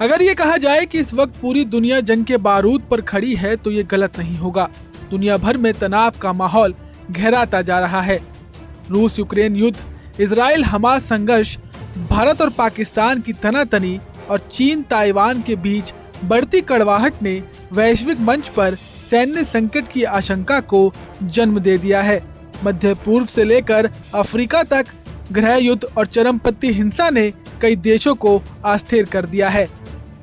अगर ये कहा जाए कि इस वक्त पूरी दुनिया जंग के बारूद पर खड़ी है तो ये गलत नहीं होगा। दुनिया भर में तनाव का माहौल गहराता जा रहा है। रूस यूक्रेन युद्ध, इजराइल हमास संघर्ष, भारत और पाकिस्तान की तनातनी और चीन ताइवान के बीच बढ़ती कड़वाहट ने वैश्विक मंच पर सैन्य संकट की आशंका को जन्म दे दिया है। मध्य पूर्व से लेकर अफ्रीका तक गृह युद्ध और चरमपंथी हिंसा ने कई देशों को अस्थिर कर दिया है।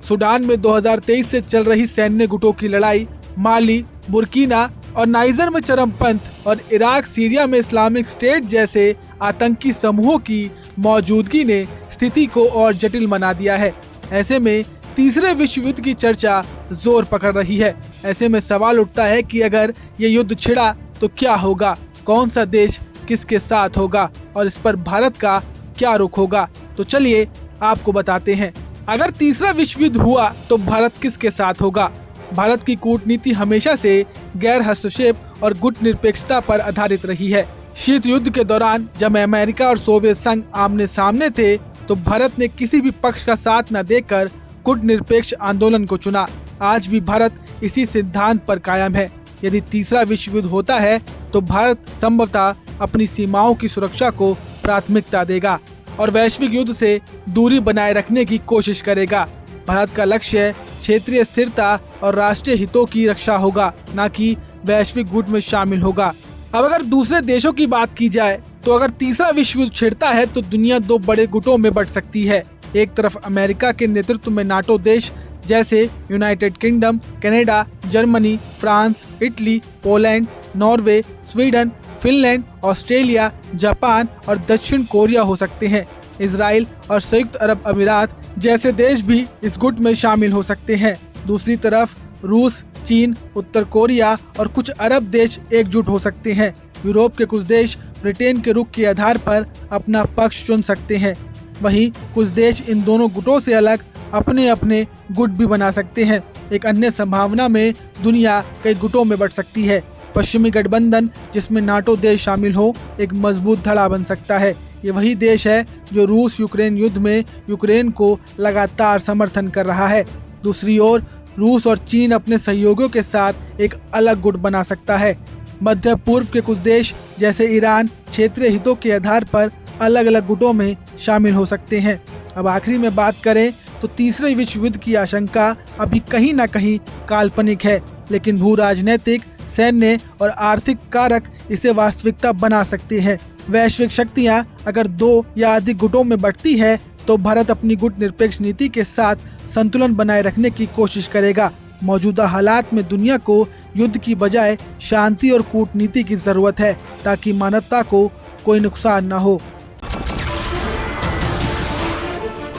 सूडान में 2023 से चल रही सैन्य गुटों की लड़ाई, माली, बुर्किना और नाइजर में चरमपंथ और इराक सीरिया में इस्लामिक स्टेट जैसे आतंकी समूहों की मौजूदगी ने स्थिति को और जटिल बना दिया है। ऐसे में तीसरे विश्व युद्ध की चर्चा जोर पकड़ रही है। ऐसे में सवाल उठता है कि अगर ये युद्ध छिड़ा तो क्या होगा, कौन सा देश किसके साथ होगा और इस पर भारत का क्या रुख होगा। तो चलिए आपको बताते हैं। अगर तीसरा विश्व युद्ध हुआ तो भारत किसके साथ होगा। भारत की कूटनीति हमेशा से गैर हस्तक्षेप और गुट निरपेक्षता पर आधारित रही है। शीत युद्ध के दौरान जब अमेरिका और सोवियत संघ आमने सामने थे तो भारत ने किसी भी पक्ष का साथ न देकर गुट निरपेक्ष आंदोलन को चुना। आज भी भारत इसी सिद्धांत पर कायम है। यदि तीसरा विश्व युद्ध होता है तो भारत संभवतः अपनी सीमाओं की सुरक्षा को प्राथमिकता देगा और वैश्विक युद्ध से दूरी बनाए रखने की कोशिश करेगा। भारत का लक्ष्य क्षेत्रीय स्थिरता और राष्ट्रीय हितों की रक्षा होगा, न कि वैश्विक गुट में शामिल होगा। अब अगर दूसरे देशों की बात की जाए तो अगर तीसरा विश्व युद्ध छिड़ता है तो दुनिया दो बड़े गुटों में बंट सकती है। एक तरफ अमेरिका के नेतृत्व में नाटो देश जैसे United kingdom, Canada, Germany, France, Italy, Poland, Norway, Sweden, Finland, Australia, Japan और दक्षिण कोरिया हो सकते हैं। इजराइल और संयुक्त अरब अमीरात जैसे देश भी इस गुट में शामिल हो सकते हैं। दूसरी तरफ रूस, चीन, उत्तर कोरिया और कुछ अरब देश एकजुट हो सकते हैं। यूरोप के कुछ देश ब्रिटेन के रुख के आधार पर अपना पक्ष चुन सकते हैं। वहीं कुछ देश इन दोनों गुटों से अलग अपने अपने गुट भी बना सकते हैं। एक अन्य संभावना में दुनिया कई गुटों में बंट सकती है। पश्चिमी गठबंधन जिसमें नाटो देश शामिल हो एक मजबूत धड़ा बन सकता है। ये वही देश है जो रूस यूक्रेन युद्ध में यूक्रेन को लगातार समर्थन कर रहा है। दूसरी ओर रूस और चीन अपने सहयोगियों के साथ एक अलग गुट बना सकता है। मध्य पूर्व के कुछ देश जैसे ईरान क्षेत्रीय हितों के आधार पर अलग अलग गुटों में शामिल हो सकते हैं। अब आखिरी में बात करें तो तीसरे विश्व युद्ध की आशंका अभी कहीं न कहीं काल्पनिक है, लेकिन भू राजनीतिक, सैन्य और आर्थिक कारक इसे वास्तविकता बना सकते हैं। वैश्विक शक्तियां अगर दो या अधिक गुटों में बढ़ती है तो भारत अपनी गुट निरपेक्ष नीति के साथ संतुलन बनाए रखने की कोशिश करेगा। मौजूदा हालात में दुनिया को युद्ध की बजाय शांति और कूटनीति की जरूरत है ताकि मानवता को कोई नुकसान न हो।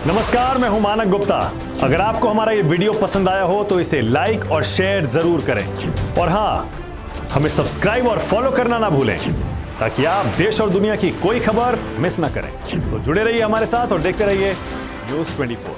नमस्कार, मैं हूं मानक गुप्ता। अगर आपको हमारा ये वीडियो पसंद आया हो तो इसे लाइक और शेयर जरूर करें और हाँ, हमें सब्सक्राइब और फॉलो करना ना भूलें ताकि आप देश और दुनिया की कोई खबर मिस ना करें। तो जुड़े रहिए हमारे साथ और देखते रहिए न्यूज़ 24।